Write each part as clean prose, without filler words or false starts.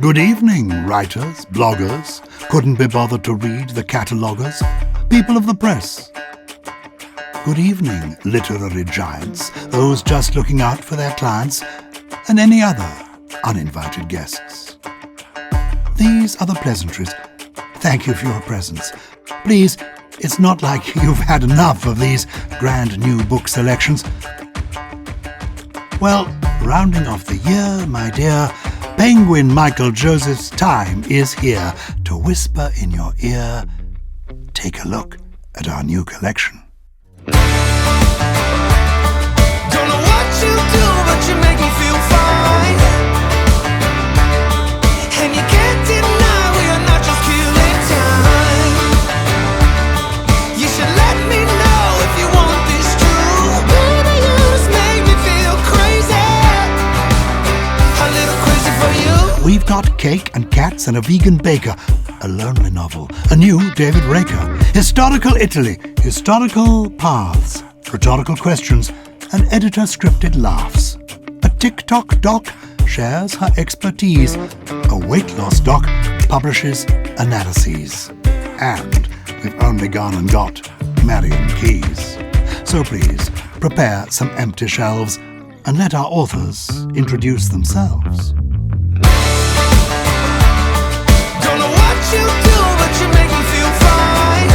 Good evening, writers, bloggers, couldn't be bothered to read the cataloguers, people of the press. Good evening, literary giants, those just looking out for their clients, and any other uninvited guests. These are the pleasantries. Thank you for your presence. Please, it's not like you've had enough of these grand new book selections. Well, rounding off the year, my dear, Penguin Michael Joseph's time is here to whisper in your ear, take a look at our new collection. Don't know what you do, but you make me feel fine. And you can't deny we are not just killing time. You should let me know if you want this true. Baby, you just make me feel crazy. A little crazy for you. We've got Cake and Cats and a Vegan Baker, a lonely novel, a new David Raker, historical Italy, historical paths, rhetorical questions, and editor-scripted laughs. A TikTok doc shares her expertise. A weight loss doc publishes analyses. And we've only gone and got Marion Keys. So please, prepare some empty shelves and let our authors introduce themselves. Don't know what you do, but you make me feel fine.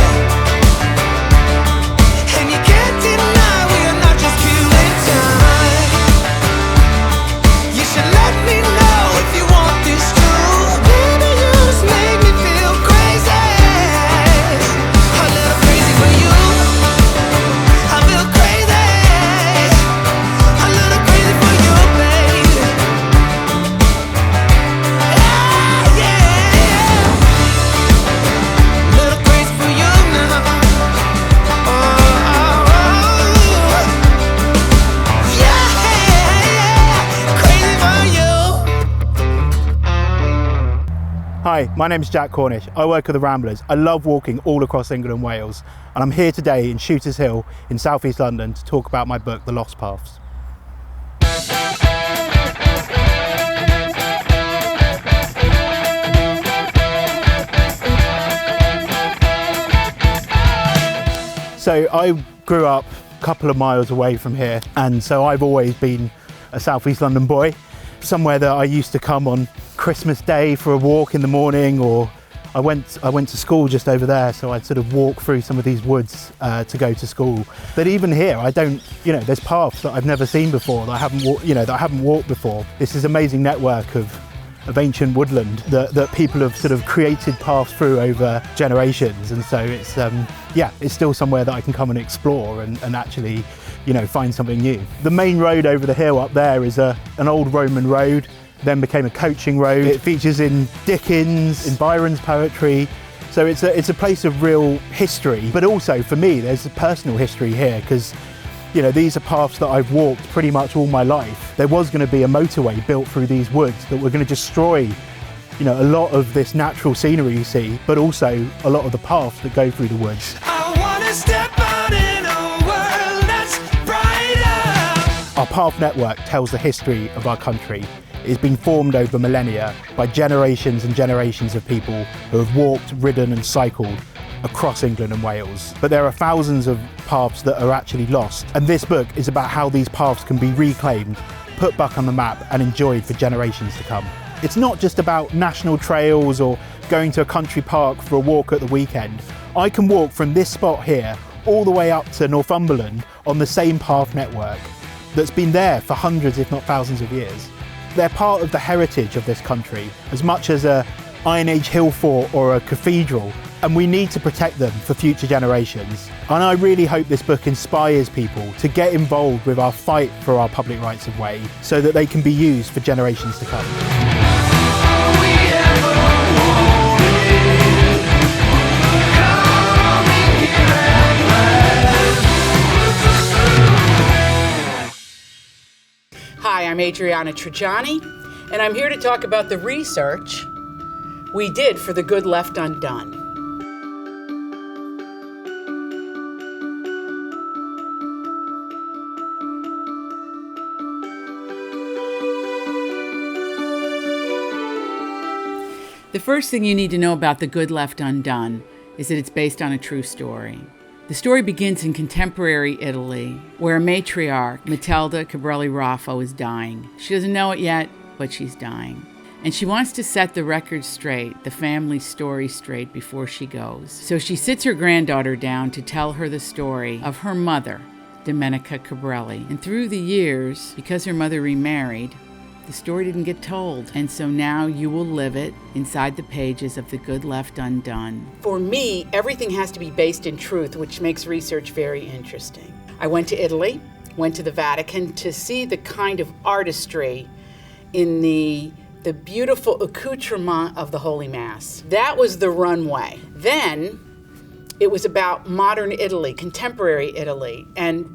And you can't deny we are not just killing time. You should let me know if you want this true. Baby, you just make me feel crazy. A little crazy for you. I feel crazy. A little crazy for you, baby. Yeah, yeah. Little crazy for you now. Oh, oh, oh. Yeah, crazy for you. Hi, my name's Jack Cornish. I work at the Ramblers. I love walking all across England and Wales, and I'm here today in Shooters Hill in South East London to talk about my book, The Lost Paths. So I grew up a couple of miles away from here, and so I've always been a South East London boy, somewhere that I used to come on Christmas Day for a walk in the morning, or I went to school just over there, so I'd sort of walk through some of these woods to go to school. But even here, I don't, there's paths that I've never seen before, that I haven't walked before. This is an amazing network of ancient woodland that people have sort of created paths through over generations, and so it's it's still somewhere that I can come and explore and actually find something new. The main road over the hill up there is an old Roman road, then became a coaching road. It features in Dickens, in Byron's poetry, so it's a place of real history. But also for me, there's a personal history here, because these are paths that I've walked pretty much all my life. There was going to be a motorway built through these woods that were going to destroy a lot of this natural scenery you see, but also a lot of the paths that go through the woods. I wanna step out in a world that's brighter. Our path network tells the history of our country. It's been formed over millennia by generations and generations of people who have walked, ridden and cycled across England and Wales. But there are thousands of paths that are actually lost, and this book is about how these paths can be reclaimed, put back on the map and enjoyed for generations to come. It's not just about national trails or going to a country park for a walk at the weekend. I can walk from this spot here all the way up to Northumberland on the same path network that's been there for hundreds if not thousands of years. They're part of the heritage of this country as much as a Iron Age hill fort or a cathedral, and we need to protect them for future generations. And I really hope this book inspires people to get involved with our fight for our public rights of way so that they can be used for generations to come. Hi, I'm Adriana Trajani, and I'm here to talk about the research we did for The Good Left Undone. The first thing you need to know about The Good Left Undone is that it's based on a true story. The story begins in contemporary Italy, where a matriarch, Matilda Cabrelli-Raffo, is dying. She doesn't know it yet, but she's dying. And she wants to set the record straight, the family story straight, before she goes. So she sits her granddaughter down to tell her the story of her mother, Domenica Cabrelli. And through the years, because her mother remarried, the story didn't get told. And so now you will live it inside the pages of The Good Left Undone. For me, everything has to be based in truth, which makes research very interesting. I went to Italy, went to the Vatican to see the kind of artistry in the beautiful accoutrement of the Holy Mass. That was the runway. Then it was about modern Italy, contemporary Italy, and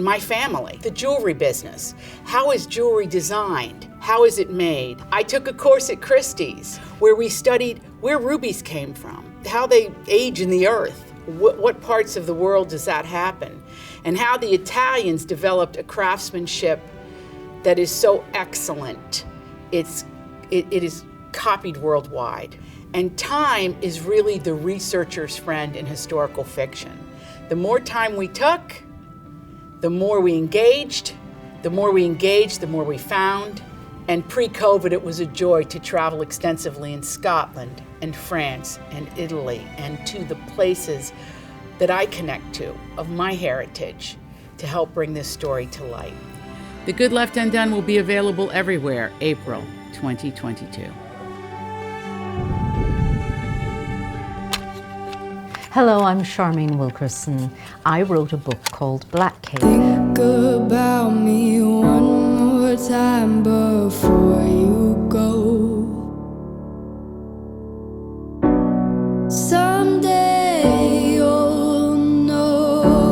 my family, the jewelry business. How is jewelry designed? How is it made? I took a course at Christie's where we studied where rubies came from, how they age in the earth, what parts of the world does that happen, and how the Italians developed a craftsmanship that is so excellent. It is copied worldwide. And time is really the researcher's friend in historical fiction. The more time we took, the more we engaged, the more we found. And pre-COVID, it was a joy to travel extensively in Scotland and France and Italy and to the places that I connect to of my heritage to help bring this story to light. The Good Left Undone will be available everywhere, April 2022. Hello, I'm Charmaine Wilkerson. I wrote a book called Black Cake. Think about me one more time before you go. Someday you'll know.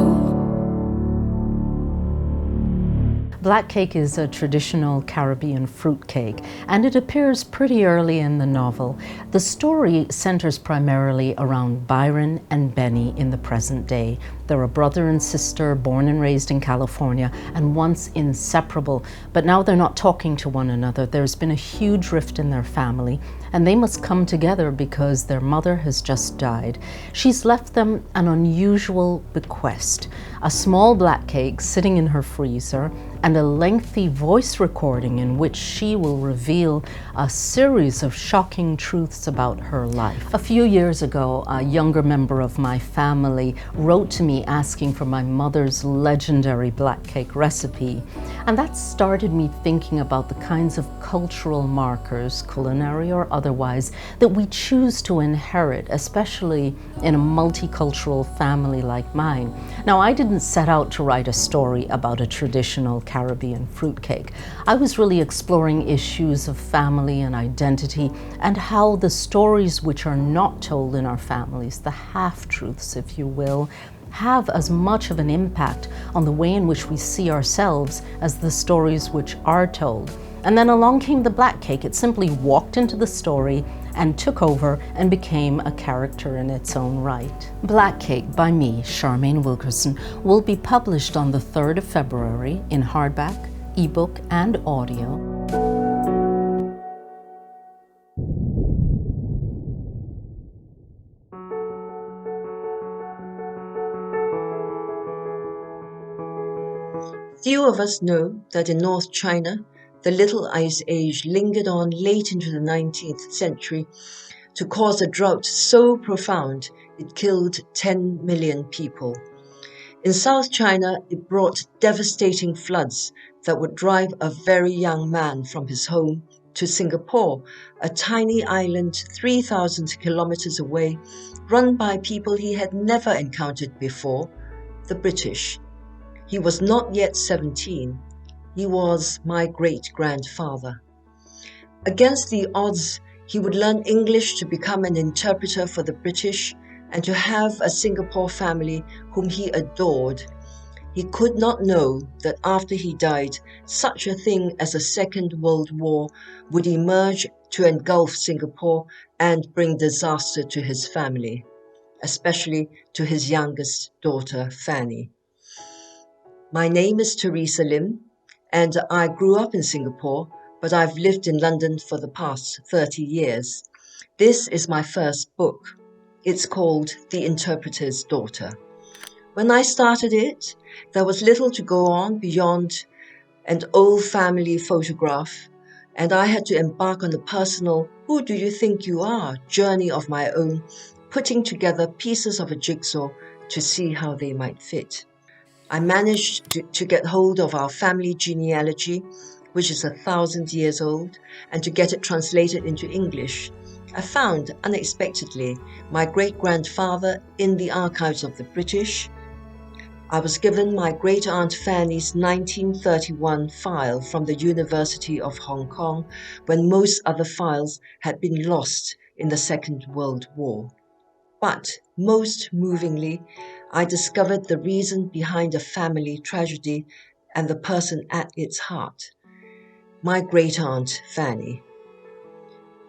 Black cake is a traditional Caribbean fruit cake, and it appears pretty early in the novel. The story centers primarily around Byron and Benny in the present day. They're a brother and sister born and raised in California and once inseparable, but now they're not talking to one another. There's been a huge rift in their family, and they must come together because their mother has just died. She's left them an unusual bequest, a small black cake sitting in her freezer, and a lengthy voice recording in which she will reveal a series of shocking truths about her life. A few years ago, a younger member of my family wrote to me asking for my mother's legendary black cake recipe, and that started me thinking about the kinds of cultural markers, culinary or otherwise, that we choose to inherit, especially in a multicultural family like mine. Now, I didn't set out to write a story about a traditional Caribbean fruitcake. I was really exploring issues of family and identity and how the stories which are not told in our families, the half-truths, if you will, have as much of an impact on the way in which we see ourselves as the stories which are told. And then along came the black cake. It simply walked into the story and took over and became a character in its own right. Black Cake by me, Charmaine Wilkerson, will be published on the 3rd of February in hardback, ebook, and audio. Few of us know that in North China, the Little Ice Age lingered on late into the 19th century to cause a drought so profound it killed 10 million people. In South China, it brought devastating floods that would drive a very young man from his home to Singapore, a tiny island 3,000 kilometers away, run by people he had never encountered before, the British. He was not yet 17. He was my great-grandfather. Against the odds, he would learn English to become an interpreter for the British and to have a Singapore family whom he adored. He could not know that after he died, such a thing as a Second World War would emerge to engulf Singapore and bring disaster to his family, especially to his youngest daughter, Fanny. My name is Teresa Lim, and I grew up in Singapore, but I've lived in London for the past 30 years. This is my first book. It's called The Interpreter's Daughter. When I started it, there was little to go on beyond an old family photograph, and I had to embark on a personal "who do you think you are" journey of my own, putting together pieces of a jigsaw to see how they might fit. I managed to get hold of our family genealogy, which is 1,000 years old, and to get it translated into English. I found, unexpectedly, my great-grandfather in the archives of the British. I was given my great-aunt Fanny's 1931 file from the University of Hong Kong, when most other files had been lost in the Second World War. But, most movingly, I discovered the reason behind a family tragedy and the person at its heart. My great-aunt Fanny.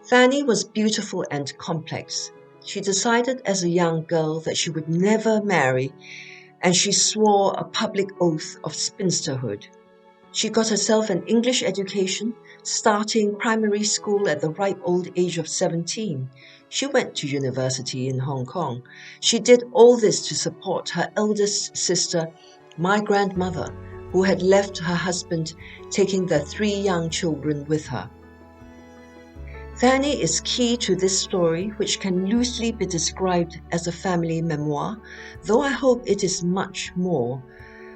Fanny was beautiful and complex. She decided as a young girl that she would never marry, and she swore a public oath of spinsterhood. She got herself an English education, starting primary school at the ripe old age of 17. She went to university in Hong Kong. She did all this to support her eldest sister, my grandmother, who had left her husband, taking their 3 young children with her. Fanny is key to this story, which can loosely be described as a family memoir, though I hope it is much more.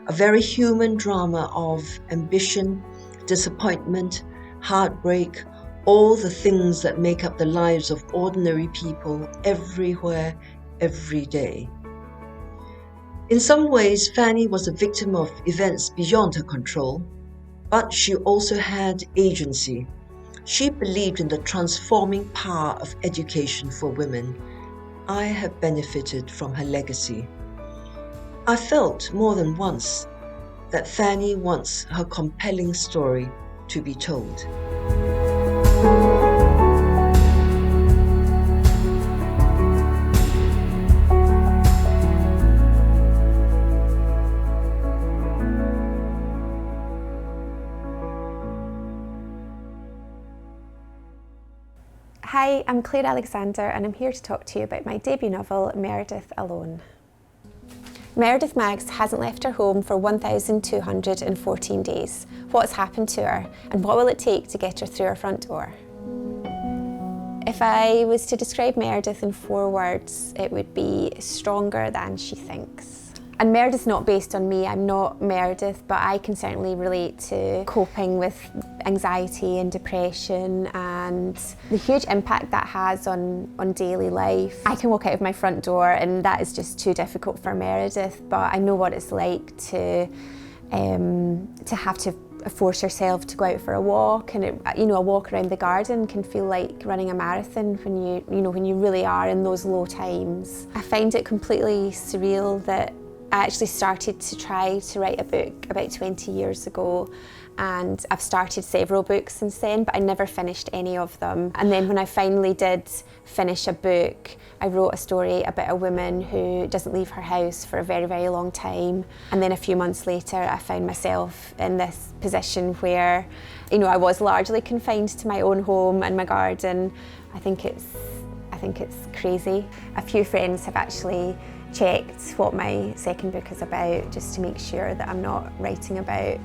A very human drama of ambition, disappointment, heartbreak, all the things that make up the lives of ordinary people everywhere, every day. In some ways, Fanny was a victim of events beyond her control, but she also had agency. She believed in the transforming power of education for women. I have benefited from her legacy. I felt more than once that Fanny wants her compelling story to be told. Hi, I'm Claire Alexander and I'm here to talk to you about my debut novel, Meredith Alone. Meredith Maggs hasn't left her home for 1,214 days. What's happened to her and what will it take to get her through her front door? If I was to describe Meredith in 4 words, it would be stronger than she thinks. And Meredith's not based on me, I'm not Meredith, but I can certainly relate to coping with anxiety and depression and the huge impact that has on daily life. I can walk out of my front door and that is just too difficult for Meredith, but I know what it's like to have to force yourself to go out for a walk, and a walk around the garden can feel like running a marathon when you really are in those low times. I find it completely surreal that I actually started to try to write a book about 20 years ago, and I've started several books since then, but I never finished any of them. And then when I finally did finish a book, I wrote a story about a woman who doesn't leave her house for a very, very long time. And then a few months later, I found myself in this position where, I was largely confined to my own home and my garden. I think it's crazy. A few friends have actually checked what my second book is about, just to make sure that I'm not writing about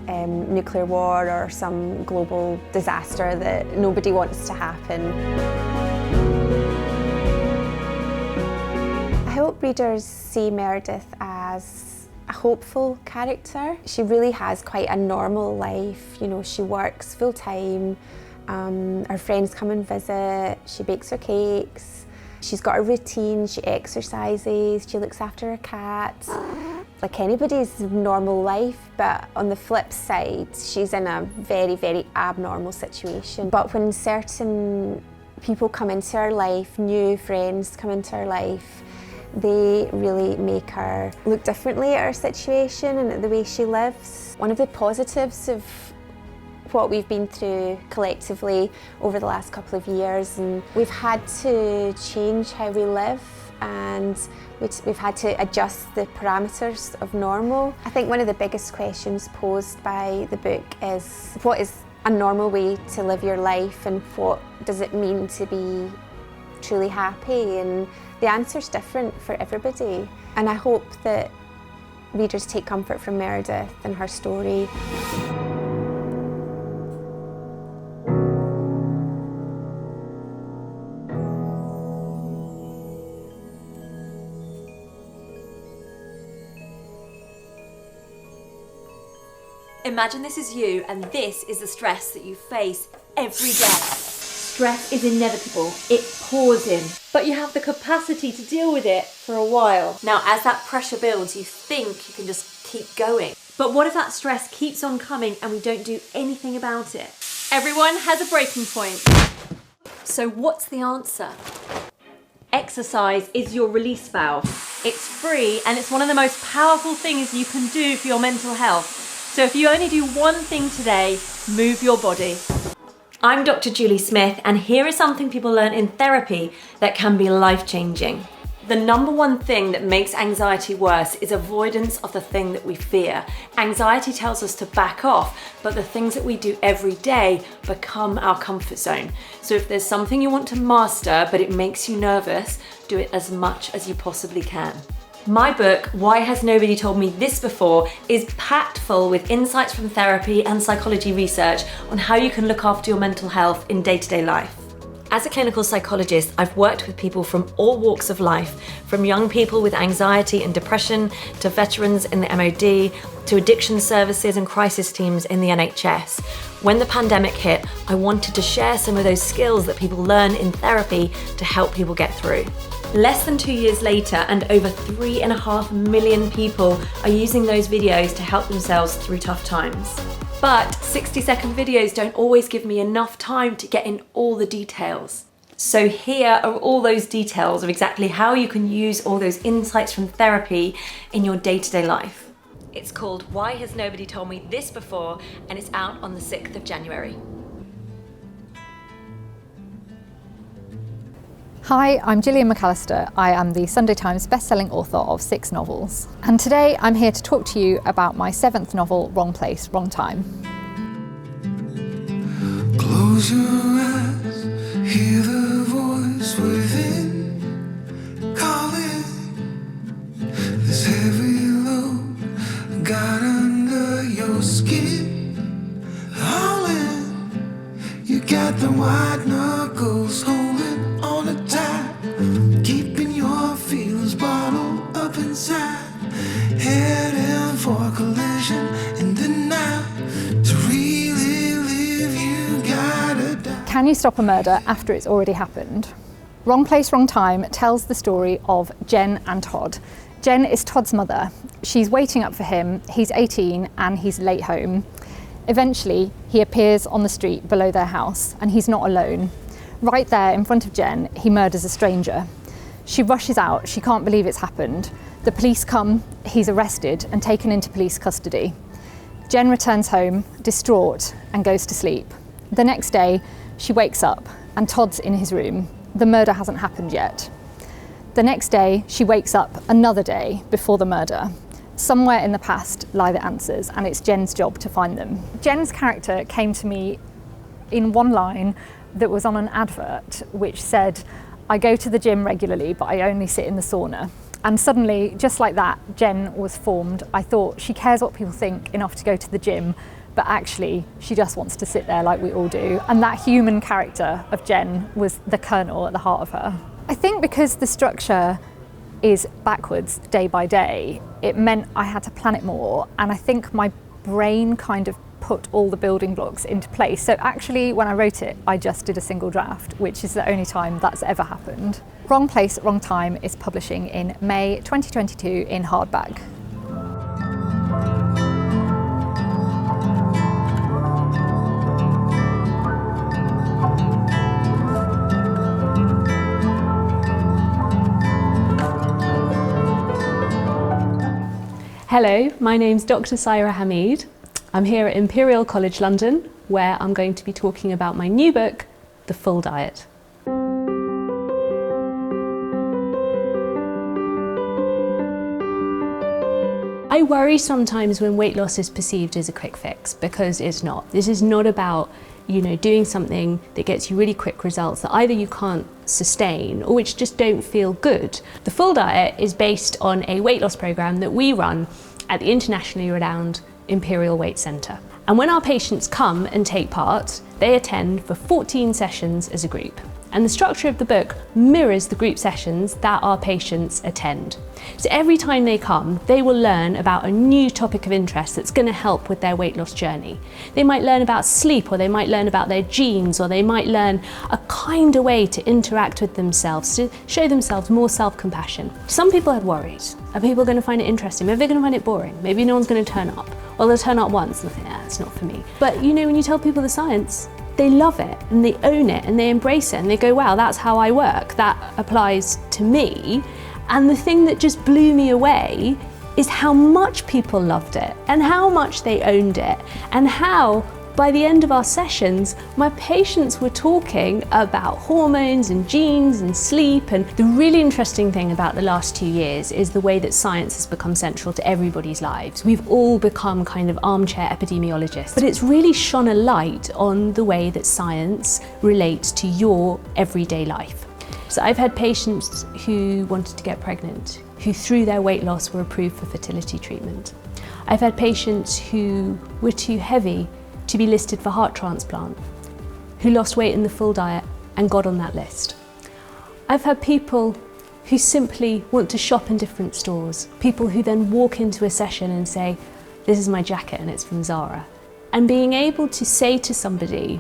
nuclear war or some global disaster that nobody wants to happen. I hope readers see Meredith as a hopeful character. She really has quite a normal life. She works full time, her friends come and visit, she bakes her cakes. She's got a routine, she exercises, she looks after her cat, like anybody's normal life, but on the flip side, she's in a very, very abnormal situation. But when certain people come into her life, new friends come into her life, they really make her look differently at her situation and at the way she lives. One of the positives of what we've been through collectively over the last couple of years, and we've had to change how we live, and we've had to adjust the parameters of normal. I think one of the biggest questions posed by the book is, what is a normal way to live your life, and what does it mean to be truly happy? And the answer's different for everybody. And I hope that readers take comfort from Meredith and her story. Imagine this is you, and this is the stress that you face every day. Stress is inevitable, it pours in, but you have the capacity to deal with it for a while. Now, as that pressure builds, you think you can just keep going. But what if that stress keeps on coming and we don't do anything about it? Everyone has a breaking point. So what's the answer? Exercise is your release valve. It's free and it's one of the most powerful things you can do for your mental health. So if you only do one thing today, move your body. I'm Dr. Julie Smith, and here is something people learn in therapy that can be life-changing. The number one thing that makes anxiety worse is avoidance of the thing that we fear. Anxiety tells us to back off, but the things that we do every day become our comfort zone. So if there's something you want to master, but it makes you nervous, do it as much as you possibly can. My book, Why Has Nobody Told Me This Before, is packed full with insights from therapy and psychology research on how you can look after your mental health in day-to-day life. As a clinical psychologist, I've worked with people from all walks of life, from young people with anxiety and depression, to veterans in the MOD, to addiction services and crisis teams in the NHS. When the pandemic hit, I wanted to share some of those skills that people learn in therapy to help people get through. Less than 2 years later, and over 3.5 million people are using those videos to help themselves through tough times. But 60-second videos don't always give me enough time to get in all the details. So here are all those details of exactly how you can use all those insights from therapy in your day-to-day life. It's called Why Has Nobody Told Me This Before, and it's out on the 6th of January. Hi, I'm Gillian McAllister. I am the Sunday Times bestselling author of 6 novels. And today I'm here to talk to you about my 7th novel, Wrong Place, Wrong Time. Close your eyes, hear the voice within, calling. This heavy load got under your skin, howling. You got the white knuckles holding on a tight, keeping your feelings bottled up inside, heading for a collision in the night. To really live, you gotta die. Can you stop a murder after it's already happened? Wrong Place, Wrong Time tells the story of Jen and Todd. Jen is Todd's mother. She's waiting up for him. He's 18 and he's late home. Eventually, he appears on the street below their house and he's not alone. Right there in front of Jen, he murders a stranger. She rushes out, she can't believe it's happened. The police come, he's arrested and taken into police custody. Jen returns home, distraught, and goes to sleep. The next day, she wakes up and Todd's in his room. The murder hasn't happened yet. The next day, she wakes up another day before the murder. Somewhere in the past lie the answers, and it's Jen's job to find them. Jen's character came to me in one line that was on an advert which said, "I go to the gym regularly, but I only sit in the sauna." And suddenly, just like that, Jen was formed. I thought, she cares what people think enough to go to the gym, but actually she just wants to sit there like we all do. And that human character of Jen was the kernel at the heart of her. I think because the structure is backwards day by day, it meant I had to plan it more, and I think my brain kind of put all the building blocks into place. So actually, when I wrote it, I just did a single draft, which is the only time that's ever happened. Wrong Place, Wrong Time is publishing in May 2022 in hardback. Hello, my name's Dr. Saira Hameed. I'm here at Imperial College London, where I'm going to be talking about my new book, The Full Diet. I worry sometimes when weight loss is perceived as a quick fix, because it's not. This is not about doing something that gets you really quick results that either you can't sustain or which just don't feel good. The Full Diet is based on a weight loss program that we run at the internationally renowned Imperial Weight Centre. And when our patients come and take part, they attend for 14 sessions as a group. And the structure of the book mirrors the group sessions that our patients attend. So every time they come, they will learn about a new topic of interest that's going to help with their weight loss journey. They might learn about sleep, or they might learn about their genes, or they might learn a kinder way to interact with themselves, to show themselves more self-compassion. Some people had worries. Are people going to find it interesting? Maybe they're going to find it boring. Maybe no one's going to turn up. Well, they'll turn up once and think, it's not for me. But when you tell people the science, they love it and they own it and they embrace it and they go, wow, that's how I work. That applies to me. And the thing that just blew me away is how much people loved it and how much they owned it, and how by the end of our sessions, my patients were talking about hormones and genes and sleep. And the really interesting thing about the last 2 years is the way that science has become central to everybody's lives. We've all become kind of armchair epidemiologists, but it's really shone a light on the way that science relates to your everyday life. So I've had patients who wanted to get pregnant, who through their weight loss were approved for fertility treatment. I've had patients who were too heavy to be listed for heart transplant, who lost weight in the Full Diet and got on that list. I've had people who simply want to shop in different stores, people who then walk into a session and say, this is my jacket and it's from Zara. And being able to say to somebody,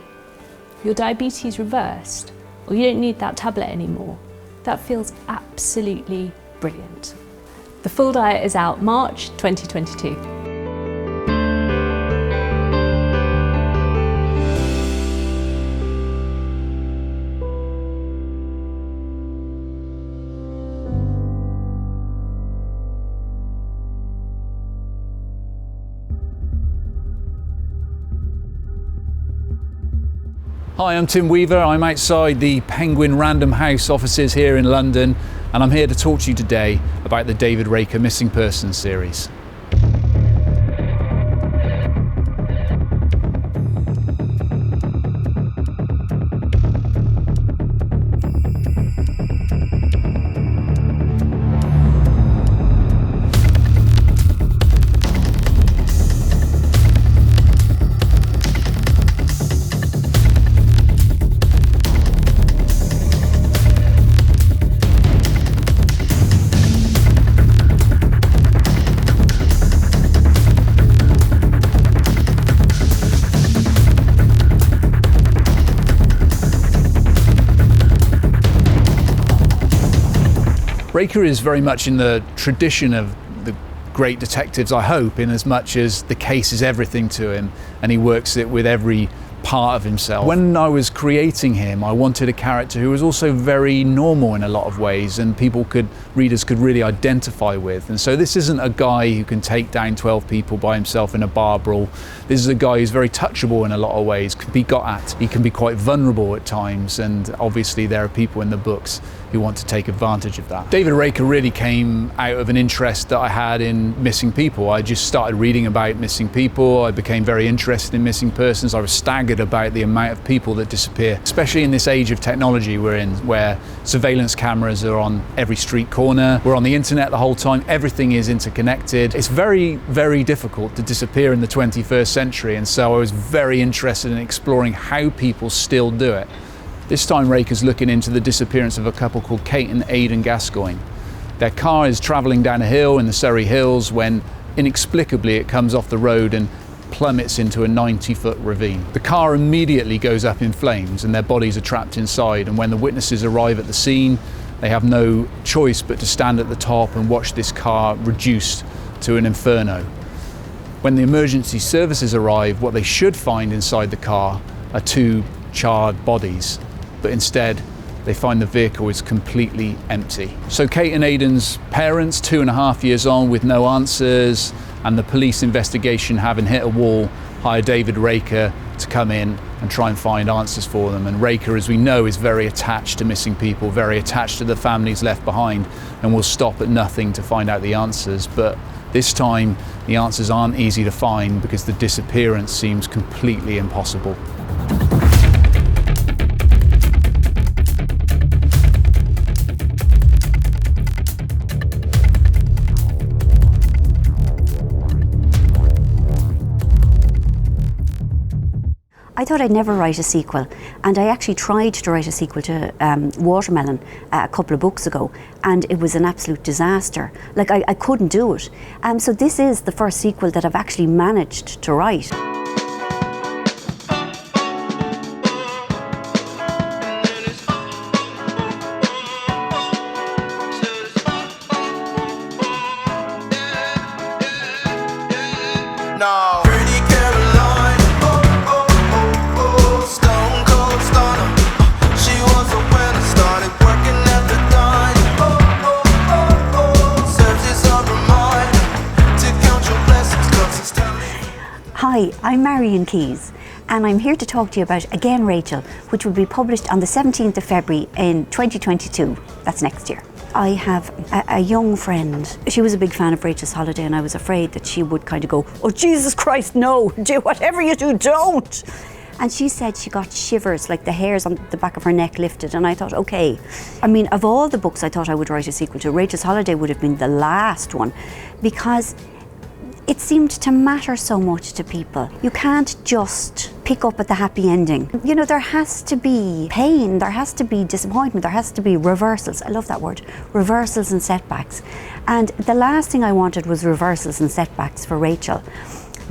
your diabetes reversed, or you don't need that tablet anymore, that feels absolutely brilliant. The Full Diet is out March 2022. Hi, I'm Tim Weaver. I'm outside the Penguin Random House offices here in London, and I'm here to talk to you today about the David Raker Missing Persons series. Raker is very much in the tradition of the great detectives, I hope, in as much as the case is everything to him and he works it with every part of himself. When I was creating him, I wanted a character who was also very normal in a lot of ways and readers could really identify with. And so this isn't a guy who can take down 12 people by himself in a bar brawl. This is a guy who's very touchable in a lot of ways, can be got at. He can be quite vulnerable at times, and obviously there are people in the books who want to take advantage of that. David Raker really came out of an interest that I had in missing people. I just started reading about missing people. I became very interested in missing persons. I was staggered about the amount of people that disappear, especially in this age of technology we're in, where surveillance cameras are on every street corner. We're on the internet the whole time. Everything is interconnected. It's very, very difficult to disappear in the 21st century. And so I was very interested in exploring how people still do it. This time Raker's looking into the disappearance of a couple called Kate and Aidan Gascoigne. Their car is travelling down a hill in the Surrey Hills when inexplicably it comes off the road and plummets into a 90-foot ravine. The car immediately goes up in flames and their bodies are trapped inside, and when the witnesses arrive at the scene, they have no choice but to stand at the top and watch this car reduced to an inferno. When the emergency services arrive, what they should find inside the car are two charred bodies. But instead they find the vehicle is completely empty. So Kate and Aidan's parents, 2.5 years on with no answers, and the police investigation having hit a wall, hire David Raker to come in and try and find answers for them. And Raker, as we know, is very attached to missing people, very attached to the families left behind, and will stop at nothing to find out the answers. But this time the answers aren't easy to find because the disappearance seems completely impossible. I thought I'd never write a sequel, and I actually tried to write a sequel to Watermelon a couple of books ago, and it was an absolute disaster. Like, I couldn't do it. So this is the first sequel that I've actually managed to write. No. Pretty Caroline, stone cold stunner. She was a winner, started working at the dime. Serves as a reminder to count your blessings, 'cause it's telling. Hi, I'm Marion Keys, and I'm here to talk to you about Again Rachel, which will be published on the 17th of February in 2022. That's next year. I have a young friend. She was a big fan of Rachel's Holiday, and I was afraid that she would kind of go, "Oh, Jesus Christ, no, do whatever you do, don't." And she said she got shivers, like the hairs on the back of her neck lifted, and I thought, okay. I mean, of all the books I thought I would write a sequel to, Rachel's Holiday would have been the last one, because it seemed to matter so much to people. You can't just pick up at the happy ending. You know, there has to be pain, there has to be disappointment, there has to be reversals. I love that word, reversals and setbacks. And the last thing I wanted was reversals and setbacks for Rachel.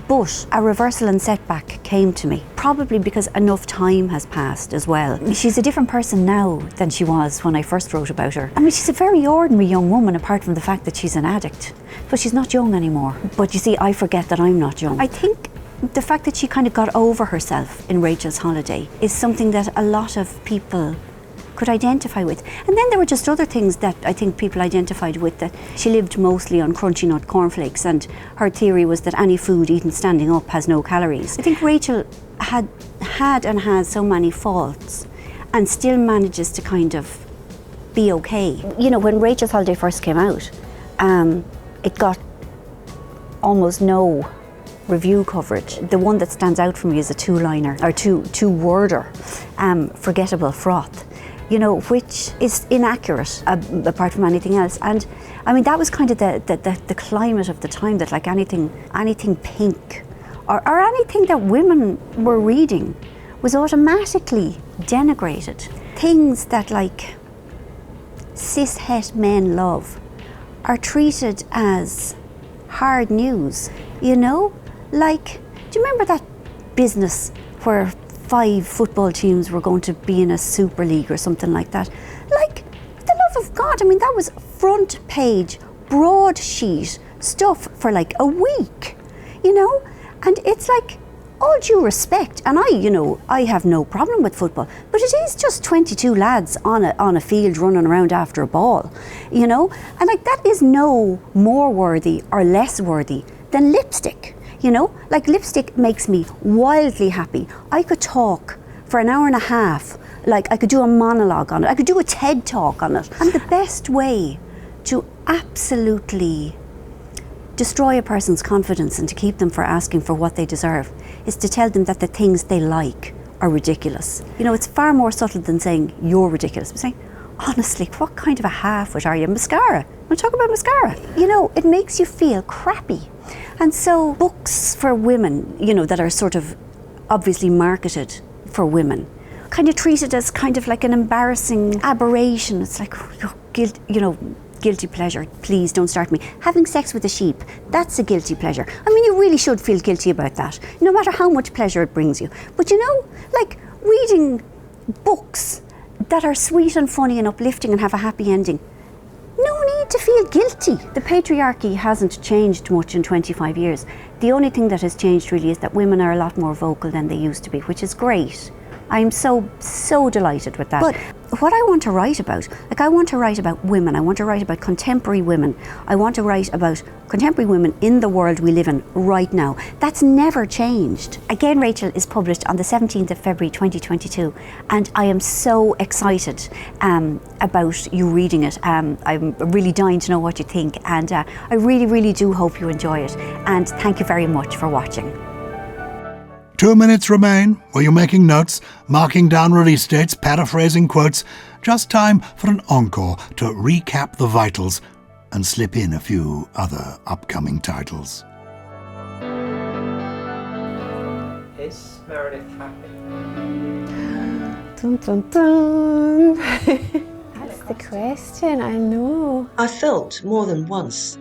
But a reversal and setback came to me, probably because enough time has passed as well. She's a different person now than she was when I first wrote about her. I mean, she's a very ordinary young woman, apart from the fact that she's an addict. But she's not young anymore. But you see, I forget that I'm not young. I think the fact that she kind of got over herself in Rachel's Holiday is something that a lot of people could identify with. And then there were just other things that I think people identified with, that she lived mostly on crunchy nut cornflakes, and her theory was that any food eaten standing up has no calories. I think Rachel had and has so many faults and still manages to kind of be okay. You know, when Rachel's Holiday first came out, it got almost no review coverage. The one that stands out for me is a two-liner, or two-worder, forgettable froth. You know, which is inaccurate apart from anything else. And I mean, that was kind of the climate of the time, that like anything pink or anything that women were reading was automatically denigrated. Things that like cis-het men love are treated as hard news, you know? Like, do you remember that business where 5 football teams were going to be in a Super League or something like that? Like, for the love of God, I mean, that was front page, broadsheet stuff for like a week, you know? And it's like, all due respect, and I have no problem with football, but it is just 22 lads on a field running around after a ball, you know? And like, that is no more worthy or less worthy than lipstick. You know, like, lipstick makes me wildly happy. I could talk for an hour and a half, like I could do a monologue on it, I could do a TED talk on it. And the best way to absolutely destroy a person's confidence and to keep them from asking for what they deserve is to tell them that the things they like are ridiculous. You know, it's far more subtle than saying you're ridiculous. But saying, honestly, what kind of a half-wit are you? Mascara. Want to talk about mascara? You know, it makes you feel crappy. And so books for women, you know, that are sort of obviously marketed for women, kind of treated as kind of like an embarrassing aberration. It's like, oh, guilty pleasure, please don't start me. Having sex with a sheep, that's a guilty pleasure. I mean, you really should feel guilty about that, no matter how much pleasure it brings you. But you know, like reading books that are sweet and funny and uplifting and have a happy ending, no need to feel guilty. The patriarchy hasn't changed much in 25 years. The only thing that has changed really is that women are a lot more vocal than they used to be, which is great. I'm so delighted with that. But what I want to write about, like, I want to write about women, I want to write about contemporary women, I want to write about contemporary women in the world we live in right now. That's never changed. Again, Rachel is published on the 17th of February 2022, and I am so excited about you reading it. I'm really dying to know what you think, and I really do hope you enjoy it, and thank you very much for watching. 2 minutes remain. Were you making notes, marking down release dates, paraphrasing quotes? Just time for an encore to recap the vitals and slip in a few other upcoming titles. Is Meredith happy? Dun, dun, dun. That's the question, I know. I felt more than once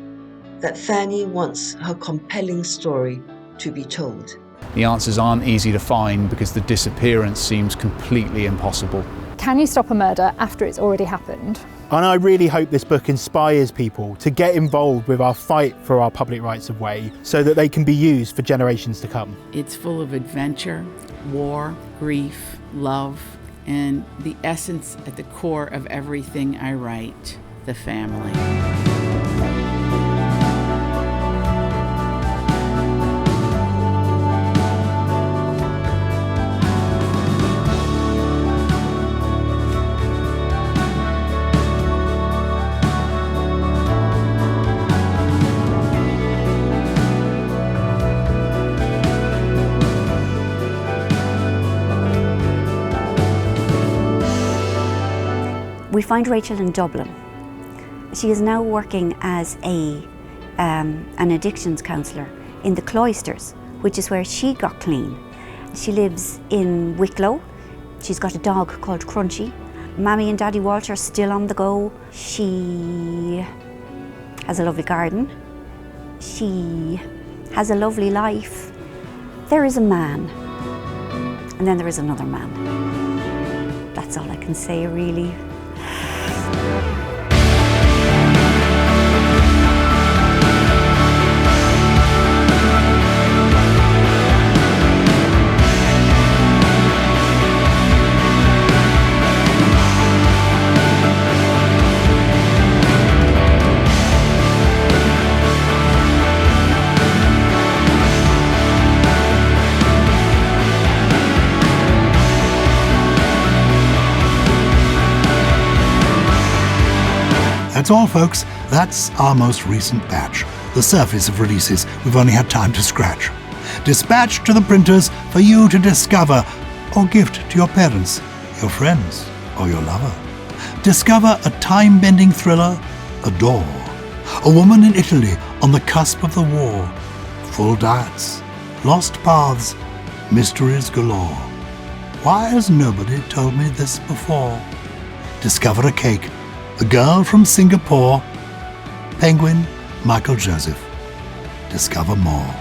that Fanny wants her compelling story to be told. The answers aren't easy to find because the disappearance seems completely impossible. Can you stop a murder after it's already happened? And I really hope this book inspires people to get involved with our fight for our public rights of way so that they can be used for generations to come. It's full of adventure, war, grief, love, and the essence at the core of everything I write, the family. We find Rachel in Dublin. She is now working as an addictions counsellor in the Cloisters, which is where she got clean. She lives in Wicklow. She's got a dog called Crunchy. Mammy and Daddy Walter are still on the go. She has a lovely garden. She has a lovely life. There is a man, and then there is another man. That's all I can say, really. That's all, folks. That's our most recent batch. The surface of releases we've only had time to scratch. Dispatched to the printers for you to discover or gift to your parents, your friends, or your lover. Discover a time-bending thriller, Adore. A woman in Italy on the cusp of the war. Full diets, lost paths, mysteries galore. Why has nobody told me this before? Discover a cake. A Girl from Singapore, Penguin, Michael Joseph. Discover more.